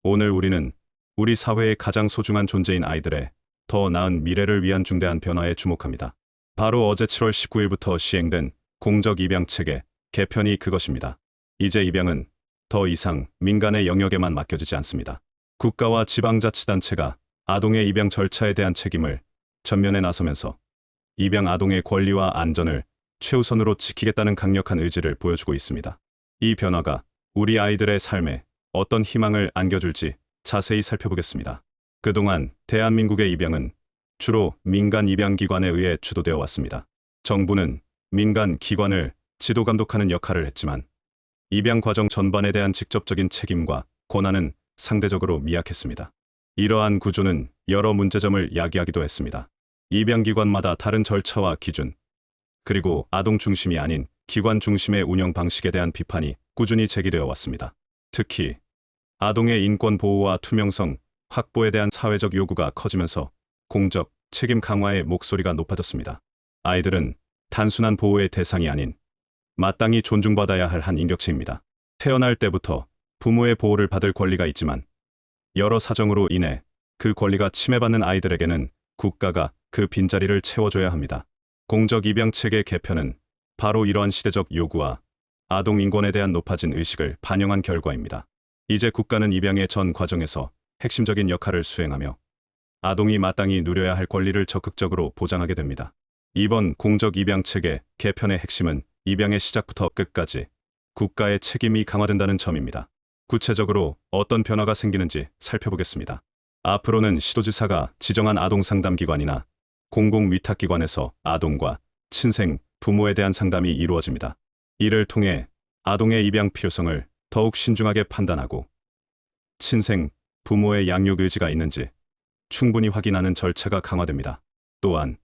오늘 우리는 우리 사회의 가장 소중한 존재인 아이들의 더 나은 미래를 위한 중대한 변화에 주목합니다. 바로 어제 7월 19일부터 시행된 공적 입양 체계 개편이 그것입니다. 이제 입양은 더 이상 민간의 영역에만 맡겨지지 않습니다. 국가와 지방자치단체가 아동의 입양 절차에 대한 책임을 전면에 나서면서 입양 아동의 권리와 안전을 최우선으로 지키겠다는 강력한 의지를 보여주고 있습니다. 이 변화가 우리 아이들의 삶에 어떤 희망을 안겨줄지 자세히 살펴보겠습니다. 그동안 대한민국의 입양은 주로 민간 입양기관에 의해 주도되어 왔습니다. 정부는 민간 기관을 지도 감독하는 역할을 했지만 입양 과정 전반에 대한 직접적인 책임과 권한은 상대적으로 미약했습니다. 이러한 구조는 여러 문제점을 야기하기도 했습니다. 입양기관마다 다른 절차와 기준, 그리고 아동 중심이 아닌 기관 중심의 운영 방식에 대한 비판이 꾸준히 제기되어 왔습니다. 특히 아동의 인권 보호와 투명성 확보에 대한 사회적 요구가 커지면서 공적 책임 강화의 목소리가 높아졌습니다. 아이들은 단순한 보호의 대상이 아닌 마땅히 존중받아야 할 한 인격체입니다. 태어날 때부터 부모의 보호를 받을 권리가 있지만 여러 사정으로 인해 그 권리가 침해받는 아이들에게는 국가가 그 빈자리를 채워줘야 합니다. 공적 입양 체계 개편은 바로 이러한 시대적 요구와 아동 인권에 대한 높아진 의식을 반영한 결과입니다. 이제 국가는 입양의 전 과정에서 핵심적인 역할을 수행하며 아동이 마땅히 누려야 할 권리를 적극적으로 보장하게 됩니다. 이번 공적 입양 체계 개편의 핵심은 입양의 시작부터 끝까지 국가의 책임이 강화된다는 점입니다. 구체적으로 어떤 변화가 생기는지 살펴보겠습니다. 앞으로는 시도지사가 지정한 아동상담기관이나 공공위탁기관에서 아동과 친생, 부모에 대한 상담이 이루어집니다. 이를 통해 아동의 입양 필요성을 더욱 신중하게 판단하고 친생, 부모의 양육 의지가 있는지 충분히 확인하는 절차가 강화됩니다. 또한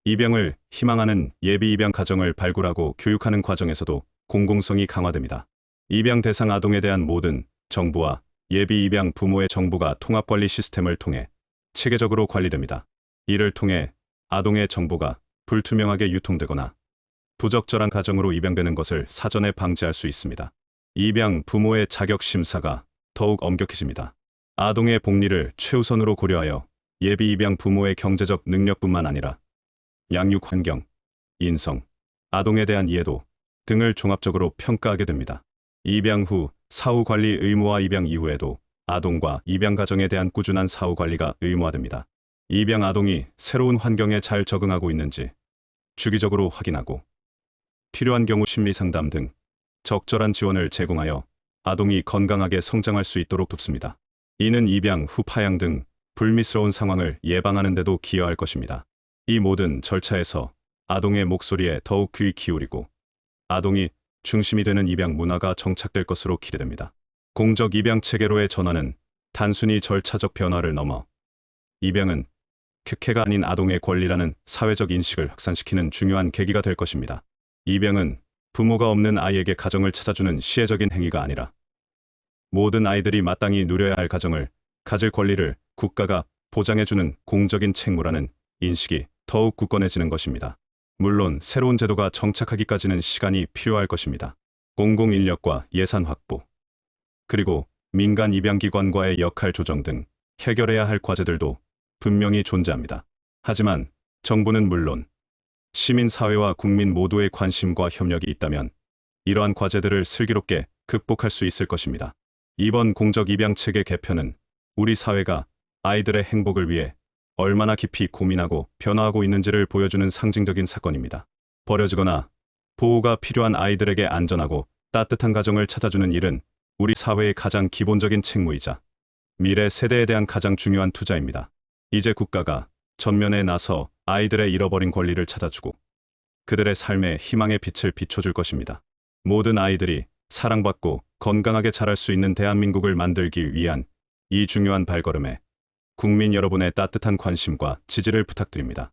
입양을 희망하는 예비 입양 가정을 발굴하고 교육하는 과정에서도 공공성이 강화됩니다. 입양 대상 아동에 대한 모든 정보와 예비 입양 부모의 정보가 통합관리 시스템을 통해 체계적으로 관리됩니다. 이를 통해 아동의 정보가 불투명하게 유통되거나 부적절한 가정으로 입양되는 것을 사전에 방지할 수 있습니다. 입양 부모의 자격 심사가 더욱 엄격해집니다. 아동의 복리를 최우선으로 고려하여 예비 입양 부모의 경제적 능력뿐만 아니라 양육 환경, 인성, 아동에 대한 이해도 등을 종합적으로 평가하게 됩니다. 입양 후 사후 관리 의무화 입양 이후에도 아동과 입양 가정에 대한 꾸준한 사후 관리가 의무화됩니다. 입양 아동이 새로운 환경에 잘 적응하고 있는지 주기적으로 확인하고 필요한 경우 심리 상담 등 적절한 지원을 제공하여 아동이 건강하게 성장할 수 있도록 돕습니다. 이는 입양 후 파양 등 불미스러운 상황을 예방하는 데도 기여할 것입니다. 이 모든 절차에서 아동의 목소리에 더욱 귀 기울이고 아동이 중심이 되는 입양 문화가 정착될 것으로 기대됩니다. 공적 입양 체계로의 전환은 단순히 절차적 변화를 넘어 입양은 쾌케가 아닌 아동의 권리라는 사회적 인식을 확산시키는 중요한 계기가 될 것입니다. 입양은 부모가 없는 아이에게 가정을 찾아주는 시혜적인 행위가 아니라 모든 아이들이 마땅히 누려야 할 가정을 가질 권리를 국가가 보장해주는 공적인 책무라는 인식이 더욱 굳건해지는 것입니다. 물론 새로운 제도가 정착하기까지는 시간이 필요할 것입니다. 공공인력과 예산 확보, 그리고 민간 입양기관과의 역할 조정 등 해결해야 할 과제들도 분명히 존재합니다. 하지만 정부는 물론 시민사회와 국민 모두의 관심과 협력이 있다면 이러한 과제들을 슬기롭게 극복할 수 있을 것입니다. 이번 공적 입양 체계 개편은 우리 사회가 아이들의 행복을 위해 얼마나 깊이 고민하고 변화하고 있는지를 보여주는 상징적인 사건입니다. 버려지거나 보호가 필요한 아이들에게 안전하고 따뜻한 가정을 찾아주는 일은 우리 사회의 가장 기본적인 책무이자 미래 세대에 대한 가장 중요한 투자입니다. 이제 국가가 전면에 나서 아이들의 잃어버린 권리를 찾아주고 그들의 삶에 희망의 빛을 비춰줄 것입니다. 모든 아이들이 사랑받고 건강하게 자랄 수 있는 대한민국을 만들기 위한 이 중요한 발걸음에 국민 여러분의 따뜻한 관심과 지지를 부탁드립니다.